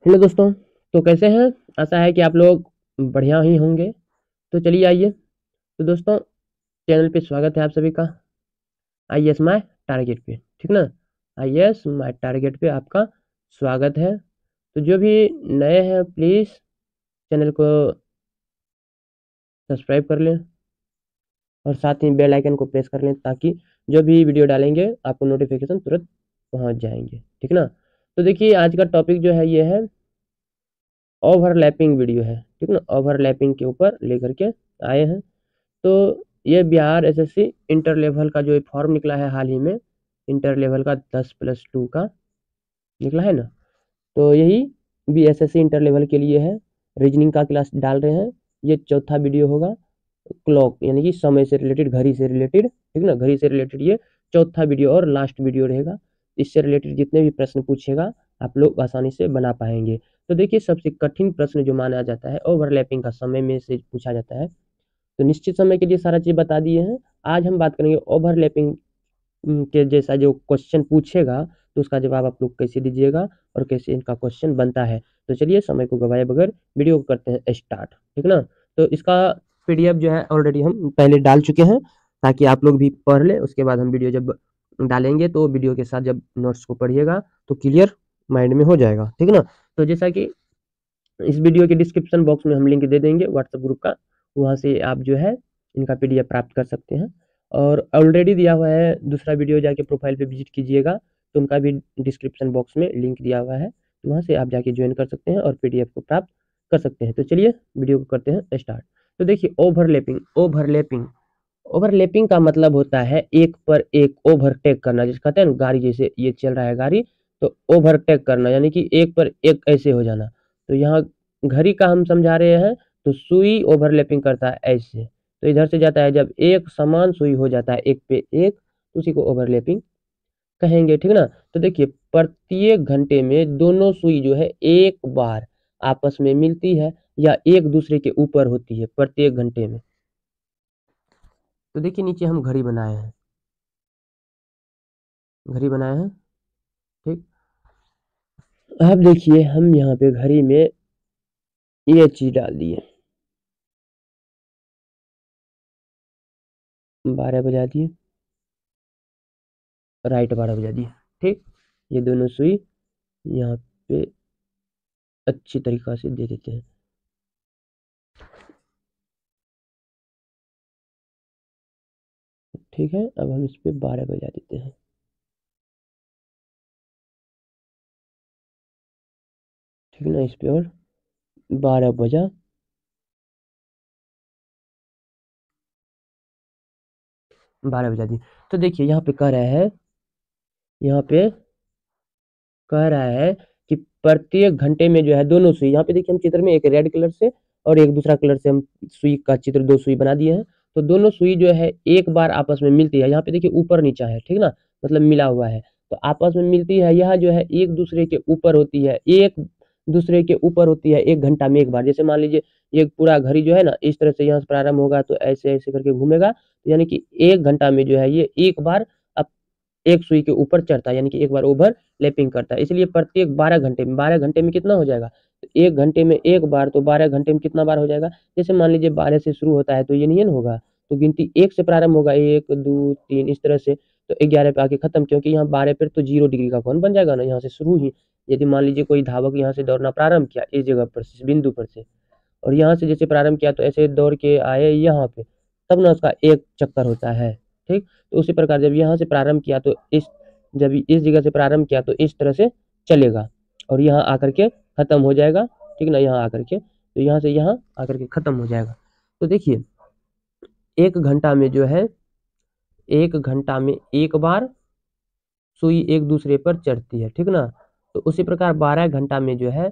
Hello दोस्तों। तो कैसे हैं? आशा है कि आप लोग बढ़िया ही होंगे। तो चलिए आइए। तो दोस्तों, चैनल पे स्वागत है आप सभी का। आईएएस माय टारगेट पे, ठीक ना। आईएएस माय टारगेट पे आपका स्वागत है। तो जो भी नए हैं प्लीज़ चैनल को सब्सक्राइब कर लें और साथ ही बेल आइकन को प्रेस कर लें ताकि जो भी वीडियो डालेंगे आपको नोटिफिकेशन तुरंत पहुंच जाएंगे, ठीक ना। तो देखिए आज का टॉपिक जो है ये है ओवरलैपिंग वीडियो है, ठीक ना। ओवरलैपिंग के ऊपर लेकर के आए हैं। तो ये बिहार एसएससी इंटर लेवल का जो फॉर्म निकला है हाल ही में, इंटर लेवल का 10+2 का निकला है ना। तो यही भी एसएससी इंटर लेवल के लिए है। रीजनिंग का क्लास डाल रहे हैं। ये चौथा वीडियो होगा। क्लॉक यानी कि समय से रिलेटेड, घड़ी से रिलेटेड, ठीक ना। घड़ी से रिलेटेड ये चौथा वीडियो और लास्ट वीडियो रहेगा। इससे रिलेटेड जितने भी प्रश्न पूछेगा आप लोग आसानी से बना पाएंगे। तो देखिए सबसे कठिन प्रश्न जो माना जाता है ओवरलैपिंग का समय में से पूछा जाता है। तो निश्चित समय के लिए सारा चीज़ बता दिए हैं। आज हम बात करेंगे ओवरलैपिंग के जैसा जो क्वेश्चन पूछेगा तो उसका जवाब आप लोग कैसे दीजिएगा और कैसे इनका क्वेश्चन बनता है। तो चलिए समय को गवाए बगैर वीडियो को करते हैं स्टार्ट, ठीक ना। तो इसका पीडीएफ जो है ऑलरेडी हम पहले डाल चुके हैं ताकि आप लोग भी पढ़ लें। उसके बाद हम वीडियो जब डालेंगे तो वीडियो के साथ जब नोट्स को पढ़िएगा तो क्लियर माइंड में हो जाएगा, ठीक ना। तो जैसा कि इस वीडियो के डिस्क्रिप्शन बॉक्स में हम लिंक दे देंगे व्हाट्सएप ग्रुप का, वहाँ से आप जो है इनका पीडीएफ प्राप्त कर सकते हैं। और ऑलरेडी दिया हुआ है दूसरा वीडियो, जाके प्रोफाइल पे विजिट कीजिएगा तो उनका भी डिस्क्रिप्शन बॉक्स में लिंक दिया हुआ है, वहाँ से आप जाके ज्वाइन कर सकते हैं और पीडीएफ को प्राप्त कर सकते हैं। तो चलिए वीडियो को करते हैं स्टार्ट। तो देखिए ओवरलैपिंग ओवरलैपिंग ओवरलैपिंग का मतलब होता है एक पर एक ओवरटेक करना, जिसे कहते हैं ना गाड़ी, जैसे ये चल रहा है गाड़ी तो ओवरटेक करना यानी कि एक पर एक ऐसे हो जाना। तो यहाँ घड़ी का हम समझा रहे हैं तो सुई ओवरलैपिंग करता है ऐसे, तो इधर से जाता है जब एक समान सुई हो जाता है एक पे एक तो उसी को ओवरलैपिंग कहेंगे, ठीक ना। तो देखिए प्रत्येक घंटे में दोनों सुई जो है एक बार आपस में मिलती है या एक दूसरे के ऊपर होती है प्रत्येक घंटे में। तो देखिए नीचे हम घड़ी बनाए हैं, घड़ी बनाए हैं, ठीक। अब देखिए हम यहाँ पे घड़ी में ये चीज डाल दिए, 12 बजा दिए, राइट 12 बजा दिए, ठीक। ये दोनों सुई यहाँ पे अच्छी तरीका से दे देते हैं, ठीक है। अब हम इस पे 12 बजा देते हैं, ठीक ना। इस पे और 12 बजा, 12 बजा दिए। तो देखिए यहाँ पे कह रहा है, यहाँ पे कह रहा है कि प्रत्येक घंटे में जो है दोनों सुई, यहाँ पे देखिए हम चित्र में एक रेड कलर से और एक दूसरा कलर से हम सुई का चित्र, दो सुई बना दिए हैं। तो दोनों सुई जो है एक बार आपस में मिलती है, यहाँ पे देखिए ऊपर नीचा है, ठीक ना, मतलब मिला हुआ है। तो आपस में मिलती है, यह जो है एक दूसरे के ऊपर होती है, एक दूसरे के ऊपर होती है एक घंटा में एक बार। जैसे मान लीजिए ये पूरा घड़ी जो है ना इस तरह से यहाँ से प्रारंभ होगा तो ऐसे ऐसे करके घूमेगा, तो यानी कि एक घंटा में जो है ये एक बार एक सुई के ऊपर चढ़ता है, यानी कि एक बार ओवर लैपिंग करता है। इसलिए प्रत्येक 12 घंटे में, 12 घंटे में कितना हो जाएगा, तो एक घंटे में एक बार, तो 12 घंटे में कितना बार हो जाएगा। जैसे मान लीजिए 12 से शुरू होता है तो ये नहीं न होगा, तो गिनती 1 से प्रारंभ होगा, 1 2 3 इस तरह से, तो 11 पे आके खत्म, क्योंकि यहाँ 12 पे तो 0 डिग्री का कोण बन जाएगा ना, यहाँ से शुरू ही। यदि मान लीजिए कोई धावक यहाँ से दौड़ना प्रारंभ किया इस जगह पर से, इस बिंदु पर से, और यहाँ से जैसे प्रारंभ किया तो ऐसे दौड़ के आए यहाँ पे, तब ना उसका एक चक्कर होता है, ठीक। तो उसी प्रकार जब यहाँ से प्रारंभ किया तो जब इस जगह से प्रारंभ किया तो इस तरह से चलेगा और यहाँ आकर के खत्म हो जाएगा, ठीक ना। यहाँ आकर के तो यहाँ से यहाँ आकर के खत्म हो जाएगा। तो देखिए एक घंटा में जो है, एक घंटा में एक बार सुई एक दूसरे पर चढ़ती है, ठीक ना। तो उसी प्रकार 12 घंटा में जो है,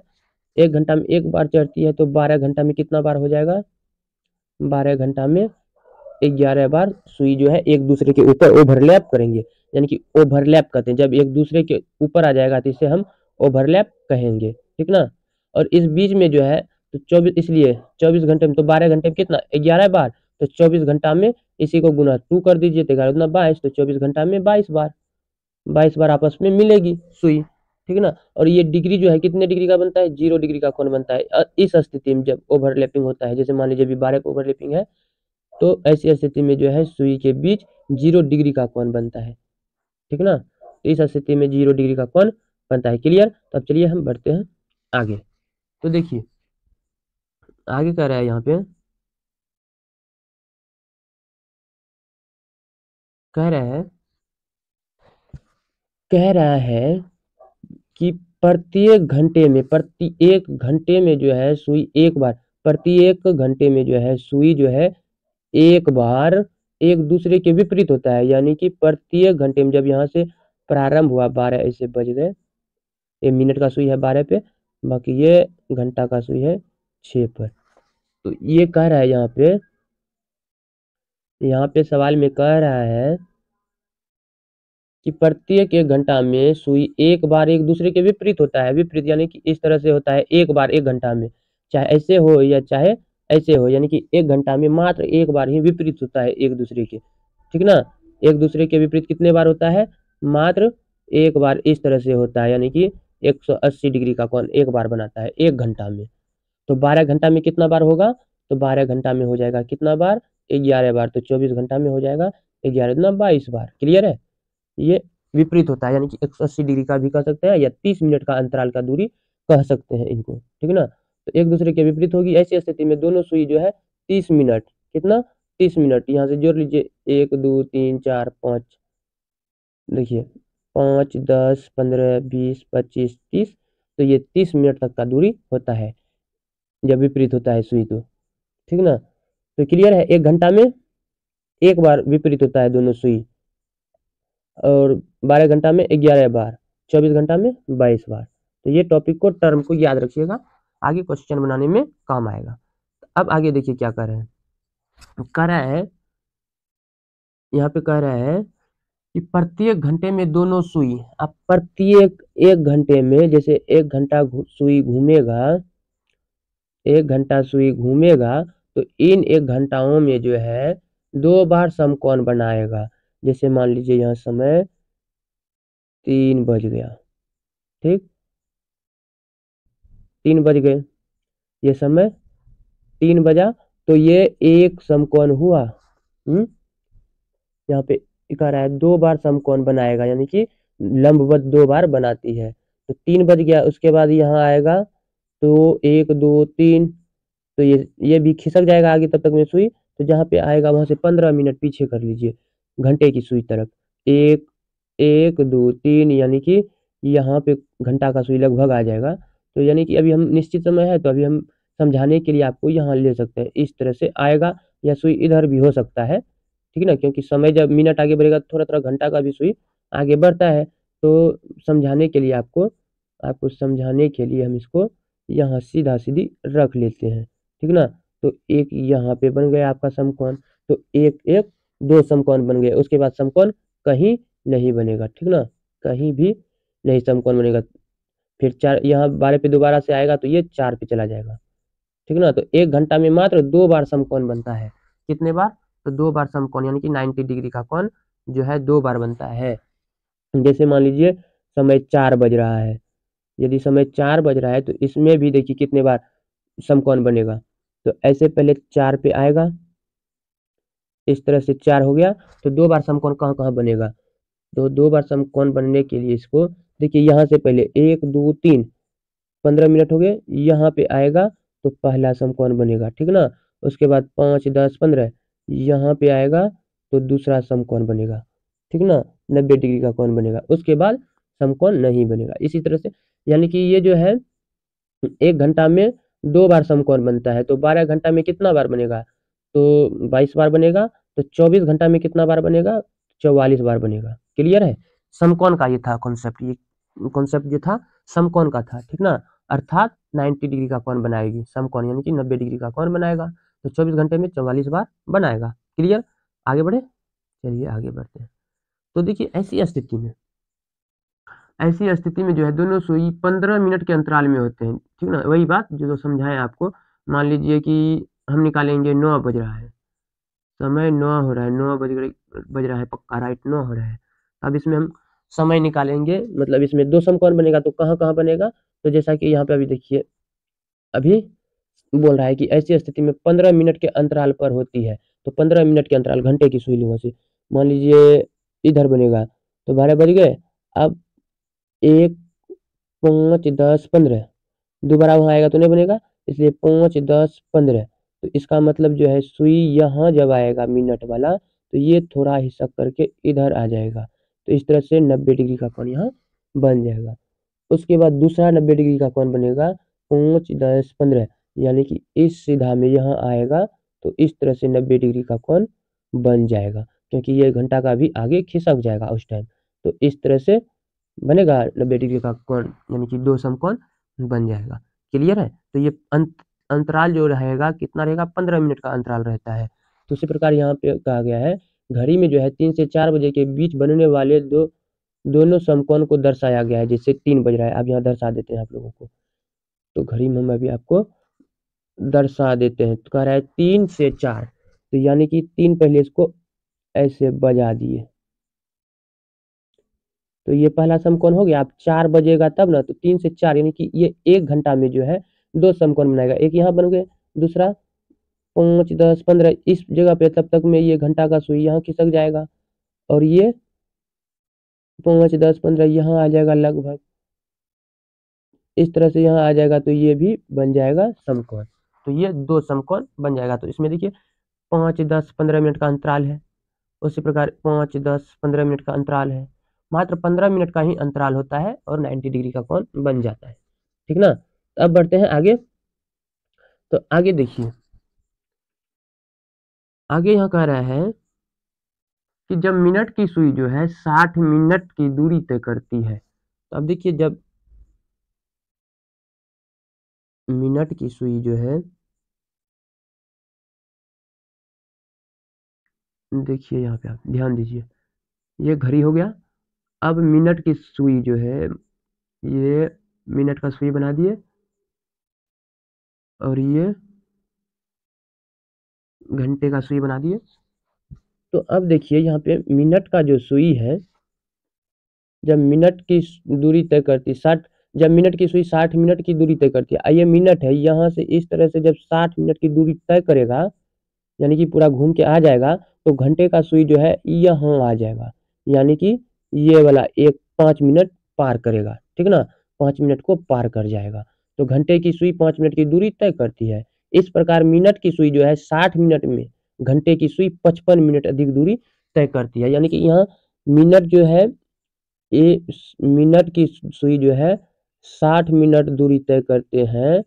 एक घंटा में एक बार चढ़ती है, तो 12 घंटा में कितना बार हो जाएगा, 12 घंटा में 11 बार सुई जो है एक दूसरे के ऊपर ओवरलैप करेंगे, यानी कि ओवरलैप कहते हैं। जब एक दूसरे के ऊपर आ जाएगा तो इसे हम ओवरलैप कहेंगे, ठीक ना। और इस बीच में जो है तो 24, इसलिए 24 घंटे में, तो 12 घंटे में कितना 11 बार, तो 24 घंटा में इसी को गुना 2 कर दीजिए तो 11 दूना 22, तो 24 घंटा में 22 बार, 22 बार आपस में मिलेगी सुई, ठीक है ना। और ये डिग्री जो है कितने डिग्री का बनता है, 0 डिग्री का कोण बनता है इस स्थिति में जब ओवरलैपिंग होता है। जैसे मान लीजिए अभी 12 का ओवरलैपिंग है, तो ऐसी स्थिति में जो है सुई के बीच 0 डिग्री का कोण बनता है, ठीक है ना। तो इस स्थिति में 0 डिग्री का कोण बनता है। क्लियर। तो अब चलिए हम बढ़ते हैं आगे। तो देखिए आगे कह रहा है यहाँ पे, कह रहा है कह रहा है कि प्रति एक घंटे में जो है सुई एक बार, प्रति एक घंटे में जो है सुई जो है एक बार एक दूसरे के विपरीत होता है। यानी कि प्रत्येक घंटे में, जब यहाँ से प्रारंभ हुआ 12 ऐसे बज गए, ये मिनट का सुई है 12 पे, बाकी ये घंटा का सुई है 6 पर। तो ये कह रहा है यहाँ पे सवाल में कह रहा है कि प्रत्येक एक घंटा में सुई एक बार एक दूसरे के विपरीत होता है। विपरीत यानी कि इस तरह से होता है एक बार एक घंटा में, चाहे ऐसे हो या चाहे ऐसे हो, यानी कि एक घंटा में मात्र एक बार ही विपरीत होता है एक दूसरे के, ठीक ना। एक दूसरे के विपरीत कितने बार होता है, मात्र एक बार इस तरह से होता है, यानी कि 180 डिग्री का कोण एक बार बनाता है एक घंटा में। तो 12 घंटा में कितना बार होगा, तो 12 घंटा में हो जाएगा कितना बार, 11 बार। तो 24 घंटा में हो जाएगा 11 दूना 22 बार। क्लियर है। ये विपरीत होता है, यानी कि 180 डिग्री का भी कह सकते हैं या 30 मिनट का अंतराल का दूरी कह सकते हैं इनको, ठीक है ना। तो एक दूसरे के विपरीत होगी। ऐसी स्थिति में दोनों सुई जो है 30 मिनट, कितना 30 मिनट, यहाँ से जोड़ लीजिए 1 2 3 4 5, देखिए 5 10 15 20 25 30, तो ये 30 मिनट तक का दूरी होता है जब विपरीत होता है सुई तो, ठीक ना। तो क्लियर है। एक घंटा में एक बार विपरीत होता है दोनों सुई, और 12 घंटा में 11 बार, 24 घंटा में 22 बार। तो ये टॉपिक को टर्म को याद रखिएगा, आगे क्वेश्चन बनाने में काम आएगा। अब आगे देखिए क्या कर रहे हैं, कह रहा है यहाँ पे, कह रहा है कि प्रत्येक घंटे में दोनों सुई, अब प्रत्येक एक घंटे में, जैसे एक घंटा सुई घूमेगा, एक घंटा सुई घूमेगा, तो इन एक घंटाओं में जो है 2 बार समकोण बनाएगा। जैसे मान लीजिए यहाँ समय 3 बज गया, ठीक, 3 बज गए, ये समय 3 बजा, तो ये एक समकोण हुआ। यहाँ पे कह रहा है 2 बार समकोण बनाएगा, यानी कि लंबवत 2 बार बनाती है। तो 3 बज गया, उसके बाद यहाँ आएगा तो 1 2 3, तो ये भी खिसक जाएगा आगे तब तक में सुई। तो जहाँ पे आएगा वहां से 15 मिनट पीछे कर लीजिए घंटे की सुई तरफ, 1 1 2 3, यानी कि यहाँ पे घंटा का सुई लगभग आ जाएगा। तो यानी कि अभी हम निश्चित समय है, तो अभी हम समझाने के लिए आपको यहाँ ले सकते हैं, इस तरह से आएगा, या सुई इधर भी हो सकता है, ठीक है ना। क्योंकि समय जब मिनट आगे बढ़ेगा तो थोड़ा थोड़ा घंटा का भी सुई आगे बढ़ता है। तो समझाने के लिए आपको आपको समझाने के लिए हम इसको यहाँ सीधा सीधी रख लेते हैं, ठीक ना। तो एक यहाँ पे बन गया आपका समकोण, तो एक एक 2 समकोण बन गए। उसके बाद समकोण कहीं नहीं बनेगा, ठीक ना, कहीं भी नहीं समकोण बनेगा। फिर 4, यहाँ 12 पे दोबारा से आएगा तो ये 4 पे चला जाएगा, ठीक ना। तो एक घंटा में मात्र 2 बार समकोण बनता है। कितने बार, तो 2 बार समकोण, यानी कि 90 डिग्री का कोण जो है 2 बार बनता है। जैसे मान लीजिए समय 4 बज रहा है, यदि समय 4 बज रहा है तो इसमें भी देखिए कितने बार समकोण बनेगा। तो ऐसे पहले 4 पे आएगा, इस तरह से 4 हो गया, तो 2 बार समकोण कहाँ कहाँ बनेगा। तो 2 बार समकोण बनने के लिए इसको देखिए, यहाँ से पहले 1 2 3, 15 मिनट हो गए, यहाँ पे आएगा तो पहला समकोण बनेगा, ठीक ना। उसके बाद 5 10 15, यहाँ पे आएगा तो दूसरा समकोण बनेगा, ठीक ना, 90 डिग्री का कोण बनेगा। उसके बाद समकोण नहीं बनेगा। इसी तरह से, यानी कि ये जो है एक घंटा में 2 बार समकोण बनता है। तो 12 घंटा में कितना बार बनेगा, तो 22 बार बनेगा। तो 24 घंटा में कितना बार बनेगा, 44 बार बनेगा। क्लियर है। समकोण का ये था कॉन्सेप्ट, ये कॉन्सेप्ट जो था समकोण का था, ठीक ना। अर्थात 90 डिग्री का कोण बनाएगी समकोण, यानी कि 90 डिग्री का कोण बनाएगा। तो 24 घंटे में 44 बार बनाएगा। क्लियर। आगे बढ़े, चलिए आगे बढ़ते हैं। तो देखिए ऐसी स्थिति में जो है दोनों सुई 15 मिनट के अंतराल में होते हैं, ठीक ना। वही बात जो समझाएं आपको। मान लीजिए कि हम निकालेंगे 9 बज रहा है, समय 9 हो रहा है, 9 बज रहा है, पक्का राइट 9 हो रहा है। अब इसमें हम समय निकालेंगे, मतलब इसमें दो समकोण बनेगा तो कहाँ कहाँ बनेगा, तो जैसा कि यहाँ पे अभी देखिए, अभी बोल रहा है कि ऐसी स्थिति में 15 मिनट के अंतराल पर होती है। तो 15 मिनट के अंतराल, घंटे की सुई लूंगा से, मान लीजिए इधर बनेगा तो 12 बज गए। अब 1, 5, 10, 15 दोबारा वहाँ आएगा तो नहीं बनेगा, इसलिए 5, 10, 15। तो इसका मतलब जो है सुई यहाँ जब आएगा मिनट वाला, तो ये थोड़ा हिस्सा करके इधर आ जाएगा, तो इस तरह से 90 डिग्री का कोण यहाँ बन जाएगा। उसके बाद दूसरा 90 डिग्री का कोण बनेगा 5, 10, 15, यानी कि इस सीधा में यहाँ आएगा, तो इस तरह से 90 डिग्री का कोण बन जाएगा, क्योंकि ये घंटा का भी आगे खिसक जाएगा उस टाइम। तो इस तरह से बनेगा 90 डिग्री का कोण, यानी कि दो समकोण बन जाएगा। क्लियर है? तो ये अंतराल जो रहेगा कितना रहेगा, 15 मिनट का अंतराल रहता है। तो उसी प्रकार यहाँ पे कहा गया है, घड़ी में जो है 3 से 4 बजे के बीच बनने वाले दोनों समकोण को दर्शाया गया है। जैसे 3 बज रहा है, अब यहाँ दर्शा देते हैं आप लोगों को, तो घड़ी में हम अभी आपको दर्शा देते हैं। तो कह रहा है 3 से 4, तो यानी कि 3 पहले इसको ऐसे बजा दिए, तो ये पहला समकोण हो गया। अब 4 बजेगा तब ना, तो 3 से 4 यानी कि ये 1 घंटा में जो है दो समकोण बनाएगा। एक यहाँ बन गए, दूसरा 5, 10, 15 इस जगह पे, तब तक में ये घंटा का सुई यहाँ खिसक जाएगा, और ये 5, 10, 15 यहाँ आ जाएगा लगभग इस तरह से यहाँ आ जाएगा, तो ये भी बन जाएगा समकोण। तो ये दो समकोण बन जाएगा। तो इसमें देखिए 5, 10, 15 मिनट का अंतराल है, उसी प्रकार 5, 10, 15 मिनट का अंतराल है। मात्र 15 मिनट का ही अंतराल होता है और 90 डिग्री का कोण बन जाता है। ठीक ना? अब बढ़ते हैं आगे। तो आगे देखिए, आगे यहाँ कह रहा है कि जब मिनट की सुई जो है 60 मिनट की दूरी तय करती है। तो अब देखिए, जब मिनट की सुई जो है, देखिए यहाँ पे आप ध्यान दीजिए, ये घड़ी हो गया। अब मिनट की सुई जो है, ये मिनट का सुई बना दिए, और ये घंटे का सुई बना दिए। तो अब देखिए यहाँ पे मिनट का जो सुई है, जब मिनट की दूरी तय करती 60, जब मिनट की सुई 60 मिनट की दूरी तय करती है, ये मिनट है, यहाँ से इस तरह से जब 60 मिनट की दूरी तय करेगा, यानी कि पूरा घूम के आ जाएगा, तो घंटे का सुई जो है यहाँ आ जाएगा, यानी कि ये वाला एक 5 मिनट पार करेगा। ठीक ना? 5 मिनट को पार कर जाएगा। तो घंटे की सुई 5 मिनट की दूरी तय करती है। इस प्रकार मिनट की सुई जो है 60 मिनट में घंटे की सुई 55 मिनट अधिक दूरी तय करती है, यानी कि यहाँ मिनट जो है, ये मिनट की सुई जो है 60 मिनट दूरी तय करते हैं,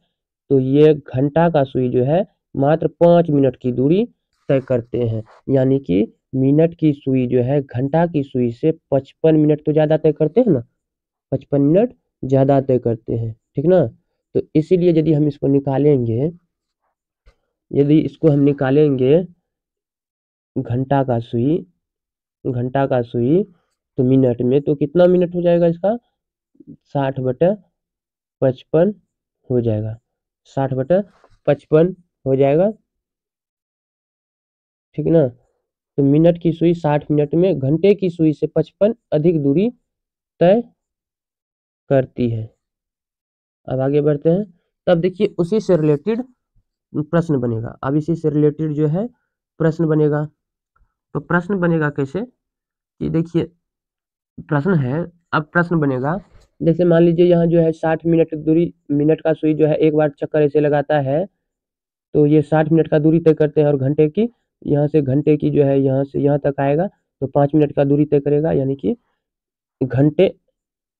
तो ये घंटा का सुई जो है मात्र 5 मिनट की दूरी तय करते हैं, यानी कि मिनट की सुई जो है घंटा की सुई से 55 मिनट तो ज़्यादा तय करते हैं ना, 55 मिनट ज़्यादा तय करते हैं। ठीक ना? तो इसीलिए यदि हम इसको निकालेंगे, यदि इसको हम निकालेंगे घंटा का सुई, घंटा का सुई तो मिनट में, तो कितना मिनट हो जाएगा इसका, 60/55 हो जाएगा, 60/55 हो जाएगा। ठीक ना? तो मिनट की सुई 60 मिनट में घंटे की सुई से 55 अधिक दूरी तय करती है। अब आगे बढ़ते हैं। तब देखिए उसी से रिलेटेड प्रश्न बनेगा। अब इसी से रिलेटेड जो है प्रश्न बनेगा। तो प्रश्न बनेगा कैसे, कि देखिए प्रश्न है, अब प्रश्न बनेगा, जैसे मान लीजिए यहाँ जो है 60 मिनट दूरी, मिनट का सुई जो है एक बार चक्कर ऐसे लगाता है, तो ये 60 मिनट का दूरी तय करते हैं, और घंटे की, यहाँ से घंटे की जो है यहाँ से यहाँ तक आएगा तो 5 मिनट का दूरी तय करेगा, यानी कि घंटे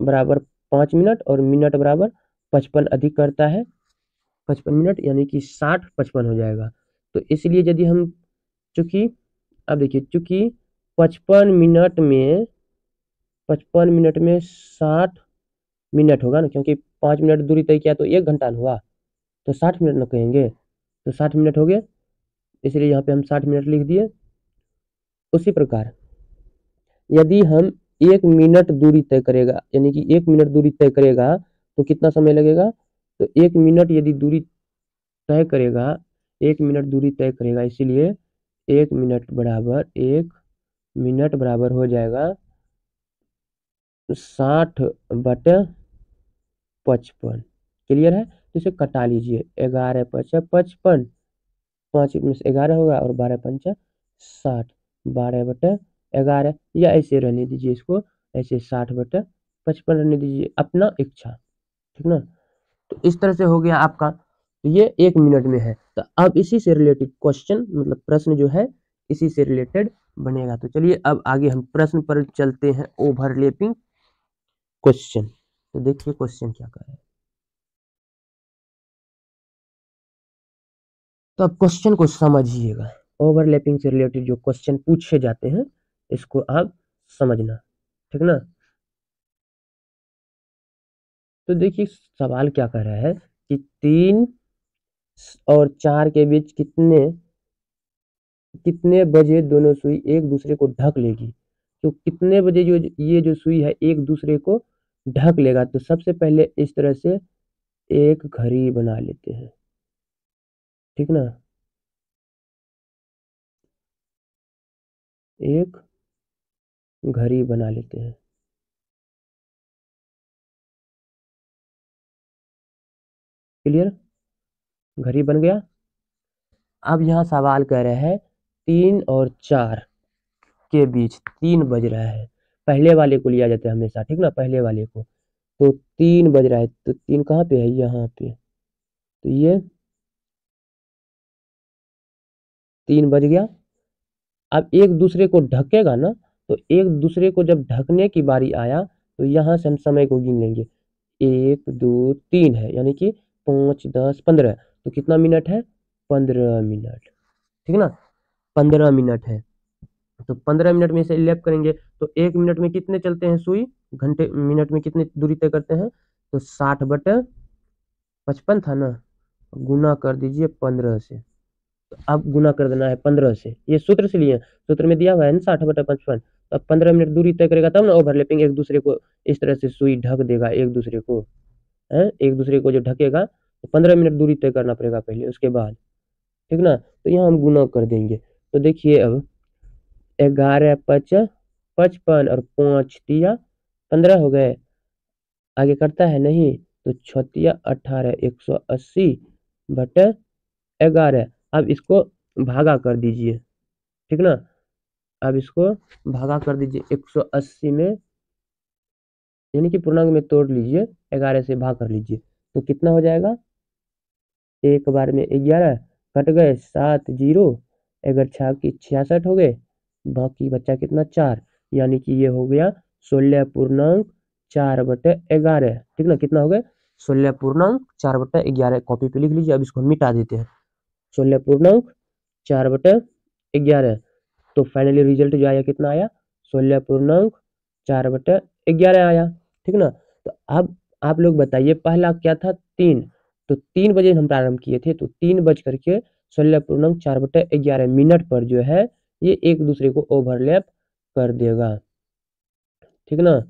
बराबर 5 मिनट और मिनट बराबर 55 अधिक करता है 55 मिनट, यानी कि 60/55 हो जाएगा। तो इसलिए यदि हम, चूंकि अब देखिए, चूंकि 55 मिनट में 60 मिनट होगा ना, क्योंकि 5 मिनट दूरी तय किया तो 1 घंटा हुआ, तो 60 मिनट ना कहेंगे, तो 60 मिनट हो गए, इसलिए यहाँ पे हम 60 मिनट लिख दिए। उसी प्रकार यदि हम 1 मिनट दूरी तय करेगा, यानी कि 1 मिनट दूरी तय करेगा, तो कितना समय लगेगा, तो 1 मिनट यदि दूरी तय करेगा, 1 मिनट दूरी तय करेगा, इसीलिए 1 मिनट बराबर 1 मिनट बराबर हो जाएगा 60/55। क्लियर है? तो इसे कटा लीजिए, 11×5 = 55, 5 में से 11 होगा और 12×5 = 60, 12/11, या ऐसे रहने दीजिए इसको, ऐसे 60/55 रहने दीजिए, अपना इच्छा। ठीक ना? तो इस तरह से हो गया आपका, तो ये 1 मिनट में है। तो अब इसी से रिलेटेड क्वेश्चन, मतलब प्रश्न जो है इसी से रिलेटेड बनेगा। तो चलिए अब आगे हम प्रश्न पर चलते हैं, ओवरलैपिंग क्वेश्चन। तो देखिए क्वेश्चन क्या कर रहा है। तो अब क्वेश्चन को समझिएगा, ओवरलैपिंग से रिलेटेड जो क्वेश्चन पूछे जाते हैं इसको आप समझना। ठीक ना? तो देखिए सवाल क्या कर रहा है कि 3 और 4 के बीच कितने कितने बजे दोनों सुई एक दूसरे को ढक लेगी। तो कितने बजे जो ये जो सुई है एक दूसरे को ढक लेगा। तो सबसे पहले इस तरह से एक घड़ी बना लेते हैं। ठीक ना? एक घड़ी बना लेते हैं। क्लियर? घड़ी बन गया। अब यहाँ सवाल कह रहे हैं 3 और 4 के बीच 3 बज रहा है। पहले वाले को लिया जाता है हमेशा। ठीक ना? पहले वाले को। तो 3 बज रहा है, तो 3 कहाँ पे है? यहाँ पे। तो ये 3 बज गया। अब एक दूसरे को ढकेगा ना, तो एक दूसरे को जब ढकने की बारी आया तो यहाँ से हम समय को गिन लेंगे। 1 2 3 है, यानी कि 5 10 15। तो कितना मिनट है? 15 मिनट। ठीक ना? 15 मिनट है। तो 15 मिनट में इसे लैप करेंगे तो 1 मिनट में कितने चलते हैं सुई? घंटे मिनट में कितनी दूरी तय करते हैं? तो 60/55 था ना, गुना कर दीजिए 15 से। तो अब गुना कर देना है 15 से, ये सूत्र से लिए, सूत्र में दिया हुआ है ना 60/55। तो अब 15 मिनट दूरी तय करेगा तब ना ओवरलैपिंग एक दूसरे को इस तरह से सुई ढक देगा एक दूसरे को है। एक दूसरे को जो ढकेगा तो 15 मिनट दूरी तय करना पड़ेगा पहले, उसके बाद। ठीक ना? तो यहाँ हम गुना कर देंगे। तो देखिए अब 11×5 = 55 और 5×3 = 15 हो गए। आगे करता है नहीं, तो 6×3 = 18, 180/11। अब इसको भागा कर दीजिए। ठीक ना? अब इसको भागा कर दीजिए 180 में, यानी कि पूर्णांक में तोड़ लीजिए, 11 से भाग कर लीजिए। तो कितना हो जाएगा? एक बार में 11 कट गए, 7 जीरो, अगर 66 हो गए, बाकी बचा कितना? 4, यानी कि ये हो गया 16.4/11। ठीक ना? कितना हो गया? 16.4/11। कॉपी पे लिख लीजिए। अब इसको मिटा देते हैं। 16.4/11। तो फाइनली रिजल्ट जो आया कितना आया? 16.4/11 आया। ठीक ना? तो अब आप लोग बताइए, पहला क्या था? 3। तो 3 बजे हम प्रारंभ किए थे, तो 3 बज करके 16.4/11 मिनट पर जो है ये एक दूसरे को ओवरलैप कर देगा। ठीक ना?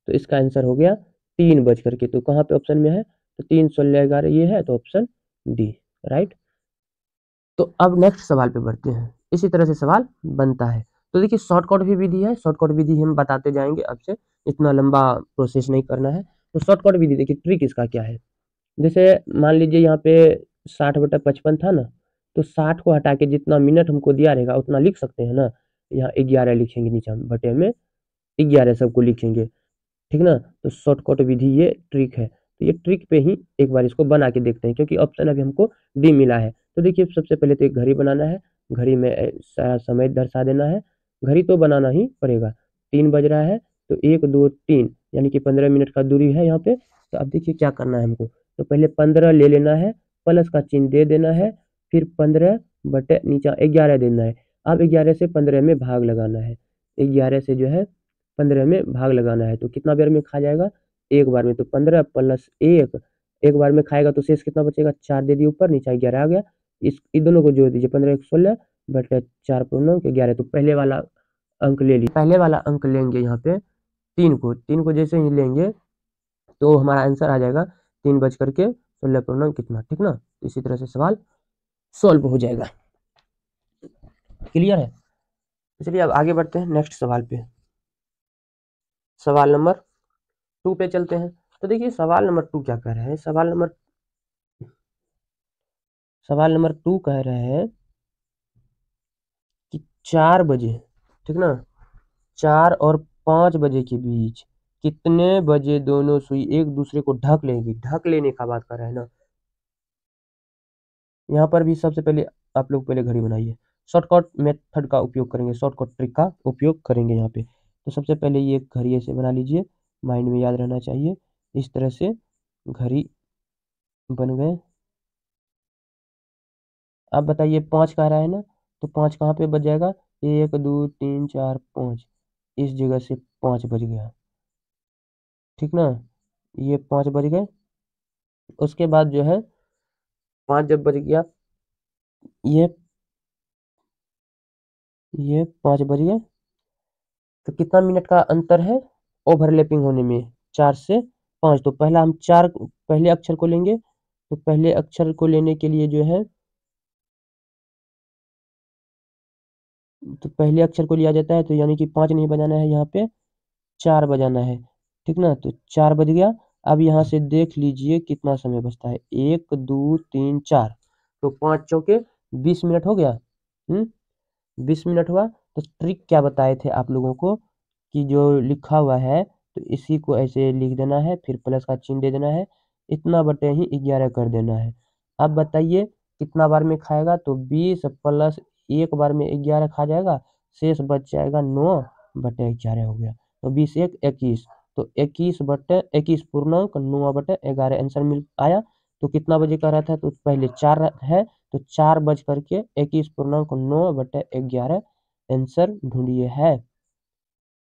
तो इसका आंसर हो गया 3 बज करके। तो कहाँ पे ऑप्शन में है? तो 3 16 11 ये है, तो ऑप्शन डी। राइट? तो अब नेक्स्ट सवाल पे बढ़ते हैं। इसी तरह से सवाल बनता है। तो देखिए शॉर्टकट भी विधि है, शॉर्टकट विधि हम बताते जाएंगे अब से, इतना लंबा प्रोसेस नहीं करना है। तो शॉर्टकट विधि देखिए, ट्रिक इसका क्या है। जैसे मान लीजिए यहाँ पे 60/55 था ना, तो 60 को हटा के जितना मिनट हमको दिया रहेगा उतना लिख सकते हैं ना। यहाँ 11 लिखेंगे, नीचे हम बटे में 11 सबको लिखेंगे। ठीक ना? तो शॉर्टकट विधि ये ट्रिक है। तो ये ट्रिक पे ही एक बार इसको बना के देखते हैं, क्योंकि ऑप्शन अभी हमको डी मिला है। तो देखिए सबसे पहले तो एक घड़ी बनाना है। घड़ी में सारा समय दर्शा देना है। घड़ी तो बनाना ही पड़ेगा। 3 बज रहा है, तो 1 2 3, यानी कि 15 मिनट का दूरी है यहाँ पे। तो अब देखिए क्या करना है हमको। तो पहले 15 ले लेना है, प्लस का चिन्ह दे देना है, फिर 15 बटे नीचे 11 देना है। अब 11 से 15 में भाग लगाना है। 11 से जो है 15 में भाग लगाना है, तो कितना बार में खा जाएगा? एक बार में। तो 15 प्लस 1, एक बार में खाएगा तो शेष कितना बचेगा? 4 दे दिए ऊपर, नीचे 11 आ गया। इन दोनों को जोड़ दीजिए, 15 1 16 बटे 4×9 = 11। तो पहले वाला अंक ले लीजिए। पहले वाला अंक लेंगे यहाँ पे 3 को जैसे ही लेंगे तो हमारा आंसर आ जाएगा 3 बज करके 16 कितना। ठीक ना? इसी तरह से सवाल सॉल्व हो जाएगा। क्लियर है? तो चलिए अब आगे बढ़ते हैं नेक्स्ट सवाल पे। सवाल नंबर 2 पे चलते हैं। तो देखिए सवाल नंबर 2 क्या कह रहे हैं, सवाल नंबर 2 कह रहे हैं कि 4 बजे, ठीक ना, 4 और 5 बजे के बीच कितने बजे दोनों सुई एक दूसरे को ढक लेंगी। ढक लेने का बात कर रहे हैं ना। यहाँ पर भी सबसे पहले आप लोग पहले घड़ी बनाइए, शॉर्टकट मेथड का उपयोग करेंगे, शॉर्टकट ट्रिक का उपयोग करेंगे यहाँ पे। तो सबसे पहले ये घड़ी ऐसे बना लीजिए, माइंड में याद रहना चाहिए। इस तरह से घड़ी बन गए। अब बताइए 5 कह रहा है ना, तो 5 कहाँ पे बज जाएगा, 1 2 3 4 5, इस जगह से 5 बज गया, ठीक ना, ये 5 बज गए। उसके बाद जो है 5 जब बज गया, ये 5 बज गए, तो कितना मिनट का अंतर है ओवरलैपिंग होने में, 4 से 5। तो पहला हम 4 पहले अक्षर को लेंगे, तो पहले अक्षर को लेने के लिए जो है, तो पहले अक्षर को लिया जाता है, तो यानी कि 5 नहीं बजाना है, यहाँ पे 4 बजाना है, ठीक ना। तो 4 बज गया। अब यहाँ से देख लीजिए कितना समय बचता है, 1 2 3 4, तो 5 चौके 20 मिनट हो गया। 20 मिनट हुआ। तो ट्रिक क्या बताए थे आप लोगों को कि जो लिखा हुआ है तो इसी को ऐसे लिख देना है, फिर प्लस का चिन्ह दे देना है, इतना बटे ही 11 कर देना है। अब बताइए कितना बार में खाएगा, तो 20 प्लस 1 बार में 11 खा जाएगा, शेष बच जाएगा 9 बटे 11 हो गया। तो 20 1 21, तो 21 बटे 21 पूर्णांक 9 बटे 11 आंसर मिल आया। तो कितना बजे का रहा था, तो पहले 4 है, तो 4 बज करके 21 पूर्णांक 9 बटे 11 आंसर ढूंढिए है।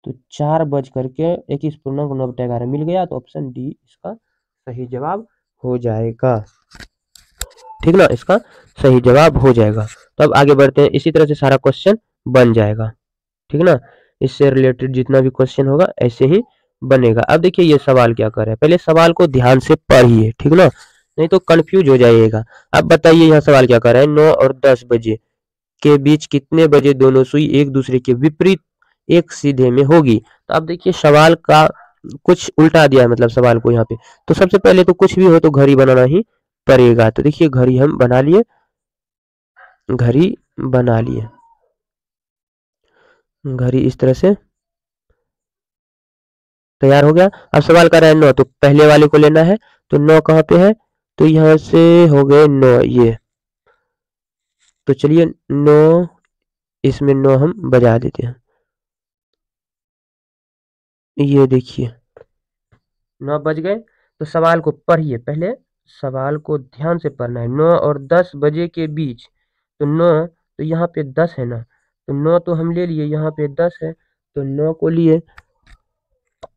तो 4 बज करके 21 पूर्णांक 9 बटे 11 मिल गया, तो ऑप्शन डी इसका सही जवाब हो जाएगा, ठीक ना, इसका सही जवाब हो जाएगा। तो अब आगे बढ़ते हैं, इसी तरह से सारा क्वेश्चन बन जाएगा, ठीक ना। इससे रिलेटेड जितना भी क्वेश्चन होगा ऐसे ही बनेगा। अब देखिए ये सवाल क्या कर रहा है, पहले सवाल को ध्यान से पढ़िए, ठीक ना, नहीं तो कंफ्यूज हो जाइएगा। अब बताइए यहाँ सवाल क्या कर रहा है, 9 और 10 बजे के बीच कितने बजे दोनों सुई एक दूसरे के विपरीत एक सीधे में होगी। तो अब देखिए सवाल का कुछ उल्टा दिया है, मतलब सवाल को यहाँ पे। तो सबसे पहले तो कुछ भी हो तो घड़ी बनाना ही पड़ेगा। तो देखिए घड़ी हम बना लिए, घड़ी बना लिए, घड़ी इस तरह से तैयार हो गया। अब सवाल कर रहा है 9, तो पहले वाले को लेना है, तो 9 कहाँ पे है, तो यहाँ से हो गए 9 ये। तो चलिए 9, इसमें 9 हम बजा देते हैं, ये देखिए 9 बज गए। तो सवाल को पढ़िए, पहले सवाल को ध्यान से पढ़ना है। 9 और 10 बजे के बीच, तो 9, तो यहाँ पे 10 है ना, तो 9 तो हम ले लिए, यहाँ पे 10 है, तो 9 को लिए।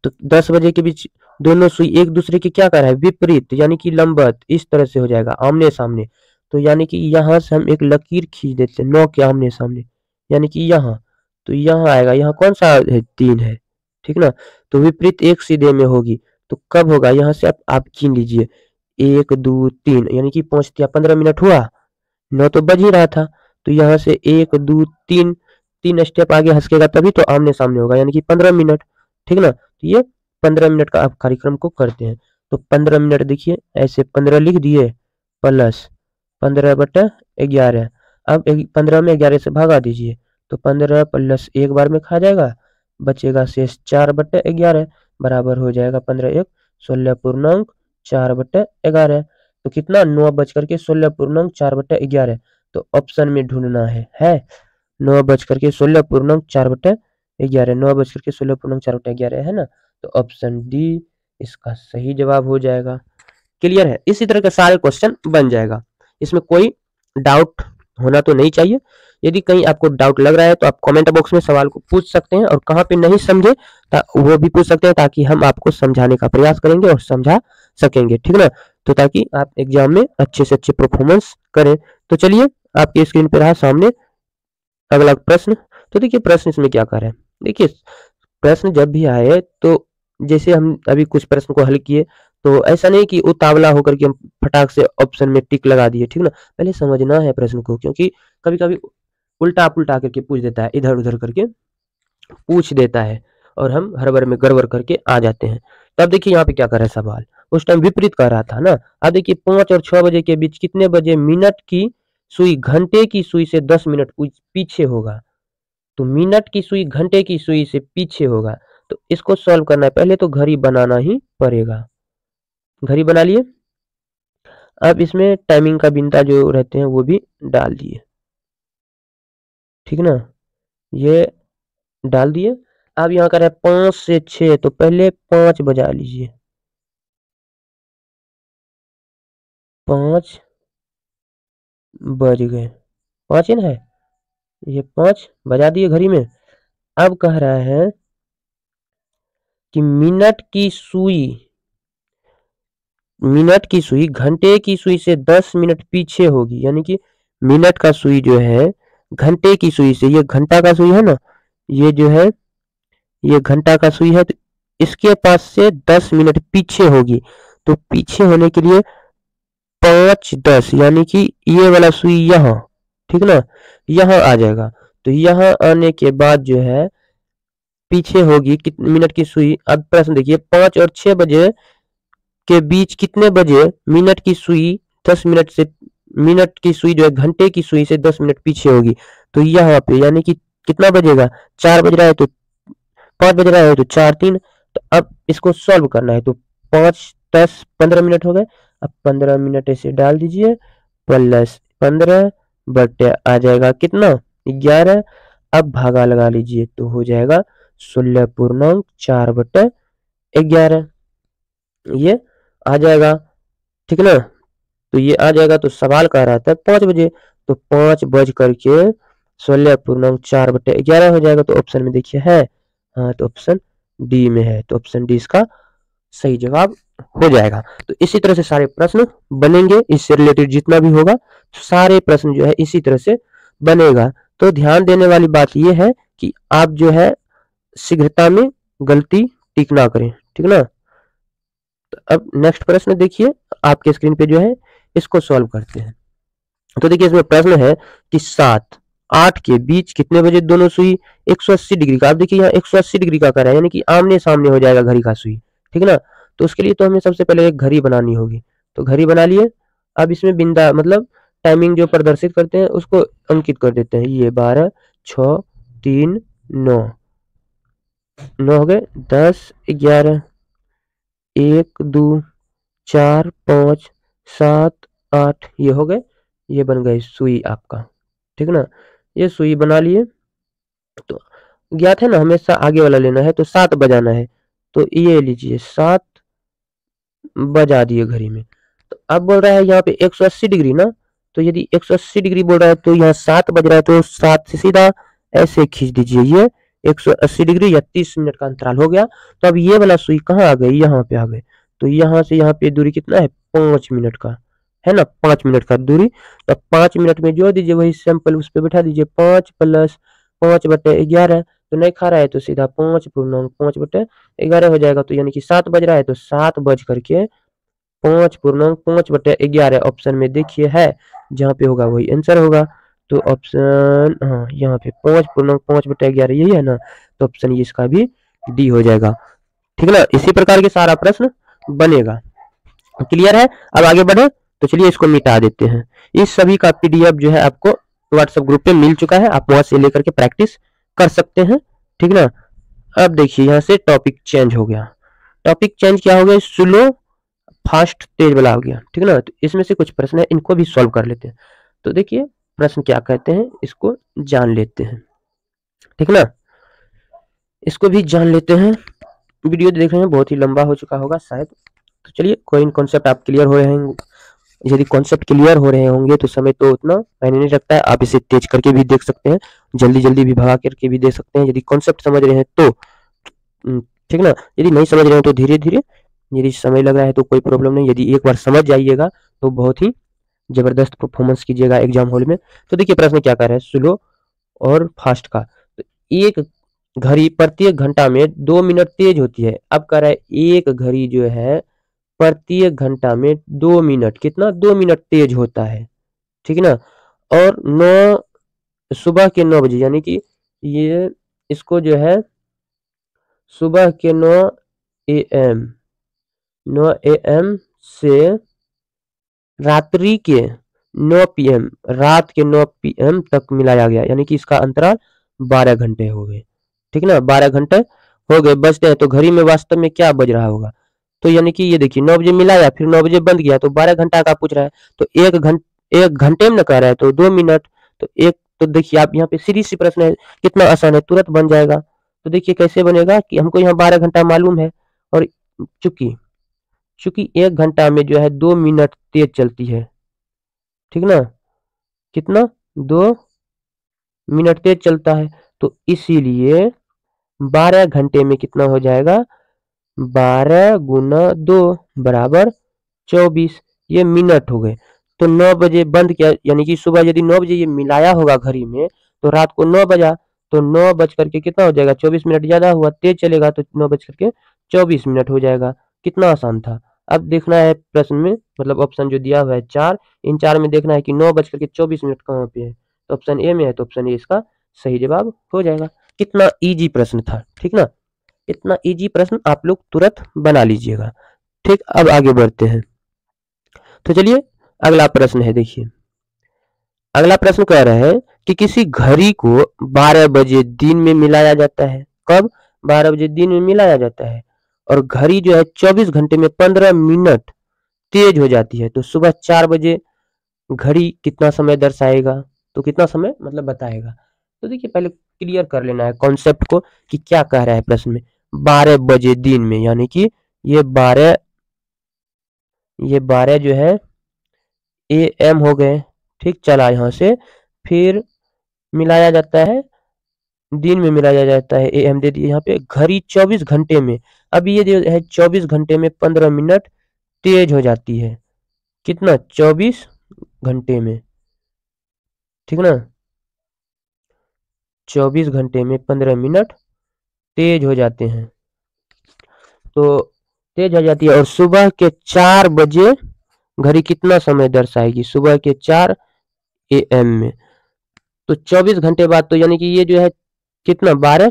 तो 10 बजे के बीच दोनों सुई एक दूसरे के क्या कर रहा है, विपरीत, यानी कि लंबवत, इस तरह से हो जाएगा, आमने सामने। तो यानी कि यहाँ से हम एक लकीर खींच देते हैं 9 के आमने सामने, यानी कि यहाँ, तो यहाँ आएगा, यहाँ कौन सा है, 3 है, ठीक ना। तो विपरीत एक सीधे में होगी, तो कब होगा, यहाँ से आप गिन लीजिए, 1 2 3, यानी कि 5 या 15 मिनट हुआ, 9 तो बज ही रहा था। तो यहाँ से 1 2 3, 3 स्टेप आगे हंसकेगा तभी तो आमने सामने होगा, यानी कि 15 मिनट, ठीक ना। तो ये 15 मिनट का आप कार्यक्रम को करते हैं। तो 15 मिनट देखिए ऐसे 15 लिख दिए, प्लस 15 बटा 11। अब 15 में 11 से भगा दीजिए, तो 15 प्लस 1 बार में खा जाएगा, बचेगा शेष 4 बटे 11, बराबर हो जाएगा 15 1 16 पूर्णांक 4 बटे 11। तो कितना, 9 बज करके 16 पूर्णांक 4 बटे 11। तो ऑप्शन में ढूंढना है 9 बज करके 16 पूर्णांक 4 बटे 11, 9 बज करके 16 पूर्णांक 4 बटे 11 है ना। तो ऑप्शन डी इसका सही जवाब हो जाएगा। क्लियर है, इसी तरह के सारे क्वेश्चन बन जाएगा, इसमें कोई डाउट होना तो नहीं चाहिए। यदि कहीं आपको डाउट लग रहा है तो आप कमेंट बॉक्स में सवाल को पूछ सकते हैं, और कहाँ पे नहीं समझे वो भी पूछ सकते हैं, ताकि हम आपको समझाने का प्रयास करेंगे और समझा सकेंगे, ठीक ना। तो ताकि आप एग्जाम में अच्छे से अच्छे परफॉर्मेंस करें। तो चलिए आपकी स्क्रीन पे रहा सामने अगला प्रश्न। तो देखिए प्रश्न इसमें क्या कर रहे हैं, देखिए प्रश्न जब भी आए तो जैसे हम अभी कुछ प्रश्न को हल किए, तो ऐसा नहीं कि उतावला होकर के हम फटाक से ऑप्शन में टिक लगा दिए, ठीक ना। पहले समझना है प्रश्न को, क्योंकि कभी कभी उल्टा पुल्टा करके पूछ देता है, इधर उधर करके पूछ देता है, और हम हड़बड़ में गड़बड़ करके आ जाते हैं। तो अब देखिए यहाँ पे क्या कर रहा है सवाल, उस टाइम विपरीत कर रहा था ना। अब देखिए 5 और 6 बजे के बीच कितने बजे मिनट की सुई घंटे की सुई से 10 मिनट पीछे होगा। तो मिनट की सुई घंटे की सुई से पीछे होगा, तो इसको सॉल्व करना है। पहले तो घड़ी बनाना ही पड़ेगा। घड़ी बना लिए। अब इसमें टाइमिंग का बिंदा जो रहते हैं वो भी डाल दिए, ठीक ना, ये डाल दिए। अब यहाँ कर रहा है 5 से 6, तो पहले 5 बजा लीजिए। 5 बज गए, 5 ही ना है, ये 5 बजा दिए घड़ी में। अब कह रहा है कि मिनट की सुई घंटे की सुई से 10 मिनट पीछे होगी, यानी कि मिनट का सुई जो है घंटे की सुई से, ये घंटा का सुई है ना, ये जो है ये घंटा का सुई है, तो इसके पास से 10 मिनट पीछे होगी। तो पीछे होने के लिए 5 10, यानी कि ये वाला सुई यहाँ, ठीक ना, यहाँ आ जाएगा। तो यहाँ आने के बाद जो है पीछे होगी कितने मिनट की सुई। अब प्रश्न देखिए, 5 और 6 बजे के बीच कितने बजे मिनट की सुई 10 मिनट से, मिनट की सुई जो है घंटे की सुई से 10 मिनट पीछे होगी। तो यहाँ पे यानी कि कितना बजेगा, 4 बज रहा है तो 5 बज रहा है तो 4 3। तो अब इसको सॉल्व करना है, तो 5 10 15 मिनट हो गए। अब 15 मिनट ऐसे डाल दीजिए, प्लस 15 बटे आ जाएगा कितना 11। अब भागा लगा लीजिए तो हो जाएगा 16.4 बटे 11, ये आ जाएगा, ठीक ना। तो ये आ जाएगा, तो सवाल कह रहा था 5 बजे, तो 5 बज करके 16.4 बटे 11 हो जाएगा। तो ऑप्शन में देखिए है, हाँ, तो ऑप्शन डी में है, तो ऑप्शन डी इसका सही जवाब हो जाएगा। तो इसी तरह से सारे प्रश्न बनेंगे, इससे रिलेटेड जितना भी होगा सारे प्रश्न जो है इसी तरह से बनेगा। तो ध्यान देने वाली बात यह है कि आप जो है शीघ्रता में गलती टिक ना करें, ठीक ना। तो अब नेक्स्ट प्रश्न देखिए आपके स्क्रीन पे जो है, इसको सॉल्व करते हैं। तो देखिए इसमें प्रश्न है कि 7 8 के बीच कितने बजे दोनों सुई 180 डिग्री का, आप देखिए यहाँ 180 डिग्री का कर रहा है, यानी कि आमने सामने हो जाएगा घड़ी का सुई, ठीक ना। तो उसके लिए तो हमें सबसे पहले एक घड़ी बनानी होगी, तो घड़ी बना लिए। अब इसमें बिंदा मतलब टाइमिंग जो प्रदर्शित करते हैं उसको अंकित कर देते हैं, ये 12 6 3 9 9 हो गए, 10 11 1 2 4 5 7 8, ये हो गए, ये बन गई सुई आपका, ठीक ना। ये सुई बना लिए। तो ज्ञात है ना हमेशा आगे वाला लेना है, तो 7 बजाना है, तो ये लीजिए 7 बजा दिए घड़ी में। तो अब बोल रहा है यहाँ पे 180 डिग्री ना, तो यदि 180 डिग्री बोल रहा है तो यहाँ 7 बज रहा है, तो 7 से सीधा ऐसे खींच दीजिए, ये 180 डिग्री या 30 मिनट का अंतराल हो गया। तो अब ये वाला सुई कहाँ आ गई, यहाँ पे आ गए। तो यहाँ से यहाँ पे दूरी कितना है, 5 मिनट का है ना, 5 मिनट का दूरी। तो 5 मिनट में जोड़ दीजिए, वही सैंपल उस पर बैठा दीजिए, 5 प्लस 5 बटे 11। तो नहीं खा रहा है तो सीधा 5 बटे 11 हो जाएगा। तो यानी कि 7 बज रहा है, तो 7 बज करके 5 बटे 11 ऑप्शन में देखिए है, जहाँ पे होगा वही आंसर होगा। तो ऑप्शन, हाँ, यहाँ पे 5 बटे 11 यही है ना, तो ऑप्शन ये इसका भी डी हो जाएगा, ठीक है ना। इसी प्रकार के सारा प्रश्न बनेगा। क्लियर है, अब आगे बढ़े। तो चलिए इसको मिटा देते हैं। इस सभी का पीडीएफ जो है आपको व्हाट्सएप ग्रुप पे मिल चुका है, आप वहां से लेकर के प्रैक्टिस कर सकते हैं, ठीक ना। अब देखिए यहाँ से टॉपिक चेंज हो गया। टॉपिक चेंज क्या हो गया, स्लो फास्ट तेज वाला हो गया, ठीक ना। तो इसमें से कुछ प्रश्न है, इनको भी सॉल्व कर लेते हैं। तो देखिए प्रश्न क्या कहते हैं, इसको जान लेते हैं, ठीक ना। इसको भी जान लेते हैं। वीडियो देख रहे हैं बहुत ही लंबा हो चुका होगा शायद, तो चलिए कोई कॉन्सेप्ट आप क्लियर हो रहे हैं, यदि कॉन्सेप्ट क्लियर हो रहे होंगे तो समय तो उतना मायने नहीं रखता है, आप इसे तेज करके भी देख सकते हैं, जल्दी जल्दी भी भगा करके भी देख सकते हैं। यदि कॉन्सेप्ट समझ रहे हैं तो ठीक ना, यदि नहीं समझ रहे हैं तो धीरे धीरे, यदि समय लग रहा है तो कोई प्रॉब्लम नहीं, यदि एक बार समझ जाइएगा तो बहुत ही जबरदस्त परफॉर्मेंस कीजिएगा एग्जाम हॉल में। तो देखिए प्रश्न क्या कर रहा है, स्लो और फास्ट का। तो एक घड़ी प्रत्येक घंटा में 2 मिनट तेज होती है। अब कह रहा है एक घड़ी जो है प्रत्येक घंटा में 2 मिनट, कितना 2 मिनट तेज होता है, ठीक है ना। और 9 सुबह के 9 बजे, यानी कि ये इसको जो है सुबह के 9 AM 9 AM से रात्रि के 9 PM, रात के 9 PM तक मिलाया गया, यानी कि इसका अंतराल 12 घंटे हो गए। ठीक ना, 12 घंटे हो गए बजते हैं, तो घड़ी में वास्तव में क्या बज रहा होगा? तो यानी कि ये देखिए 9 बजे मिलाया, फिर 9 बजे बंद किया, तो 12 घंटा का पूछ रहा है। तो एक घंटे में ना कह रहा है, तो 2 मिनट, तो एक, तो देखिए आप यहाँ पे सीधी सी प्रश्न है, कितना आसान है, तुरंत बन जाएगा। तो देखिए कैसे बनेगा कि हमको यहाँ 12 घंटा मालूम है, और चूंकि चूंकि 1 घंटा में जो है 2 मिनट तेज चलती है, ठीक ना, कितना, 2 मिनट तेज चलता है, तो इसीलिए 12 घंटे में कितना हो जाएगा, 12 गुना 2 बराबर 24, ये मिनट हो गए। तो 9 बजे बंद किया, यानी कि सुबह यदि 9 बजे ये मिलाया होगा घड़ी में, तो रात को 9 बजा, तो 9 बज करके कितना हो जाएगा, 24 मिनट ज्यादा हुआ, तेज चलेगा तो 9 बज करके 24 मिनट हो जाएगा। कितना आसान था। अब देखना है प्रश्न में, मतलब ऑप्शन जो दिया हुआ है 4, इन 4 में देखना है कि 9 बज करके 24 मिनट कहाँ पे है, तो ऑप्शन ए में है, तो ऑप्शन ए इसका सही जवाब हो जाएगा। कितना इजी प्रश्न था, ठीक ना, इतना इजी प्रश्न आप लोग तुरंत बना लीजिएगा। ठीक, अब आगे बढ़ते हैं। तो चलिए अगला प्रश्न है, देखिए अगला प्रश्न कह रहा है कि किसी घड़ी को 12 बजे दिन में मिलाया जाता है। कब? 12 बजे दिन में मिलाया जाता है, और घड़ी जो है 24 घंटे में 15 मिनट तेज हो जाती है, तो सुबह 4 बजे घड़ी कितना समय दर्शाएगा, तो कितना समय मतलब बताएगा। तो देखिए पहले क्लियर कर लेना है कॉन्सेप्ट को कि क्या कह रहा है प्रश्न में। 12 बजे दिन में, यानी कि ये 12 जो है AM हो गए, ठीक, चला यहाँ से, फिर मिलाया जाता है, दिन में मिलाया जाता है, AM दे दिए यहाँ पे, घड़ी 24 घंटे में, अब ये जो है 24 घंटे में 15 मिनट तेज हो जाती है, कितना, 24 घंटे में, ठीक ना, 24 घंटे में 15 मिनट तेज हो जाते हैं, तो तेज हो जाती है, और सुबह के 4 बजे घड़ी कितना समय दर्शाएगी, सुबह के 4 AM में, तो 24 घंटे बाद, तो यानी कि ये जो है कितना, 12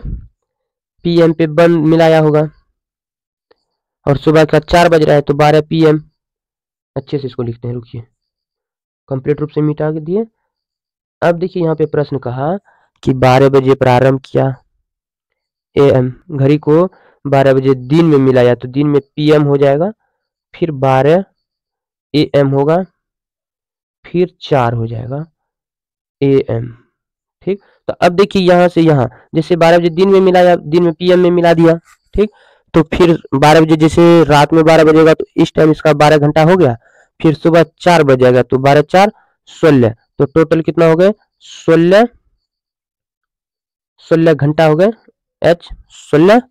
PM पे बंद मिलाया होगा, और सुबह का 4 बज रहा है, तो 12 PM। अच्छे से इसको लिखते हैं, रुकिए, कंप्लीट रूप से मिटा के दिए। अब देखिए यहाँ पे प्रश्न कहा कि 12 बजे प्रारंभ किया AM, घड़ी को 12 बजे दिन में मिलाया, तो दिन में PM हो जाएगा, फिर 12 AM होगा, फिर 4 हो जाएगा AM, ठीक। तो अब देखिए यहाँ से यहाँ, जैसे 12 बजे दिन में मिलाया, दिन में PM में मिला दिया, ठीक, तो फिर 12 बजे जैसे रात में 12 बजेगा, तो इस टाइम इसका 12 घंटा हो गया, फिर सुबह 4 बजेगा, तो 12 4 16, तो टोटल कितना हो गए, 16 घंटा हो गए, H 16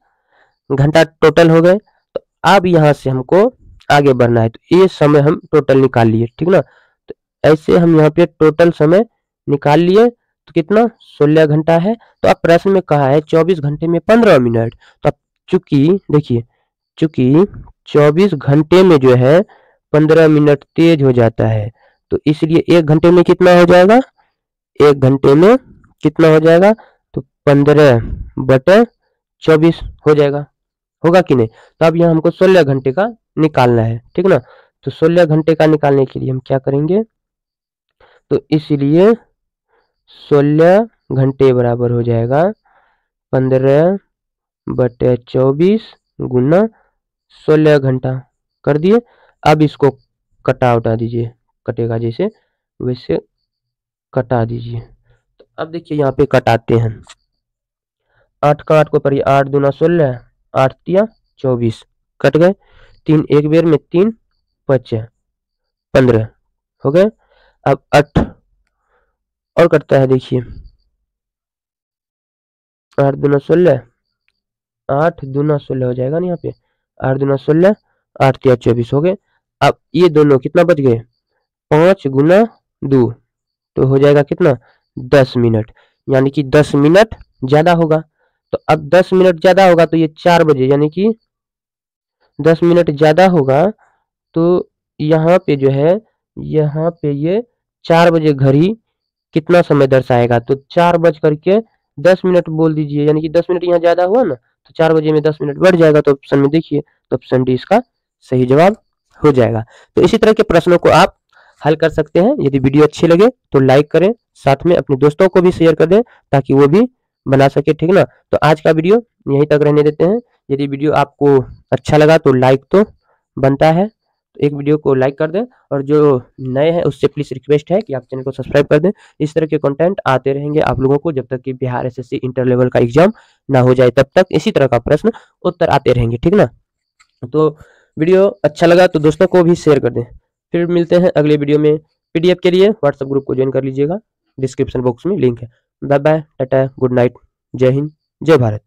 घंटा टोटल हो गए। तो अब यहाँ से हमको आगे बढ़ना है, तो ये समय हम टोटल निकाल लिए, ठीक ना, तो ऐसे हम यहाँ पे टोटल समय निकाल लिए, तो कितना, 16 घंटा है। तो अब प्रश्न में कहा है 24 घंटे में 15 मिनट, तो अब चूंकि देखिए, चूंकि 24 घंटे में जो है 15 मिनट तेज हो जाता है, तो इसलिए 1 घंटे में कितना हो जाएगा, 1 घंटे में कितना हो जाएगा, तो 15/24 हो जाएगा, होगा कि नहीं। तो अब यहाँ हमको 16 घंटे का निकालना है, ठीक ना, तो 16 घंटे का निकालने के लिए हम क्या करेंगे, तो इसलिए 16 घंटे बराबर हो जाएगा 15/24 गुना 16 घंटा, कर दिए। अब इसको कटा उटा दीजिए, कटेगा जैसे वैसे कटा दीजिए। तो अब देखिए यहाँ पे कटाते हैं, 8 का 8 को पढ़िए, 8 दूना 16, 8 तिया 24, कट गए, 3 एक बेर में 3 5 15 हो गए। अब 8 और कटता है, देखिए 8 दूना 16, 8 दूना 16 हो जाएगा ना यहाँ पे, 8 दूना 16, 8 तिया 24 हो गए। अब ये दोनों कितना बच गए, 5 गुना 2, तो हो जाएगा कितना, 10 मिनट, यानी कि 10 मिनट ज्यादा होगा। तो अब 10 मिनट ज्यादा होगा, तो ये 4 बजे, यानी कि 10 मिनट ज्यादा होगा, तो यहाँ पे जो है, यहाँ पे ये 4 बजे घड़ी कितना समय दर्शाएगा, तो 4 बज करके 10 मिनट बोल दीजिए, यानी कि 10 मिनट यहाँ ज्यादा हुआ ना, तो 4 बजे में 10 मिनट बढ़ जाएगा, तो ऑप्शन में देखिए, तो ऑप्शन डी इसका सही जवाब हो जाएगा। तो इसी तरह के प्रश्नों को आप हल कर सकते हैं। यदि वीडियो अच्छी लगे तो लाइक करें, साथ में अपने दोस्तों को भी शेयर कर दें ताकि वो भी बना सके, ठीक ना। तो आज का वीडियो यहीं तक रहने देते हैं। यदि वीडियो आपको अच्छा लगा तो लाइक तो बनता है, तो एक वीडियो को लाइक कर दें, और जो नए हैं उससे प्लीज रिक्वेस्ट है कि आप चैनल को सब्सक्राइब कर दें। इस तरह के कंटेंट आते रहेंगे आप लोगों को जब तक कि बिहार एसएससी इंटर लेवल का एग्जाम ना हो जाए, तब तक इसी तरह का प्रश्न उत्तर आते रहेंगे, ठीक ना। तो वीडियो अच्छा लगा तो दोस्तों को भी शेयर कर दें। फिर मिलते हैं अगले वीडियो में। पीडीएफ के लिए व्हाट्सएप ग्रुप को ज्वाइन कर लीजिएगा, डिस्क्रिप्शन बॉक्स में लिंक है। Bye bye, tata, good night, जय हिंद, जय भारत।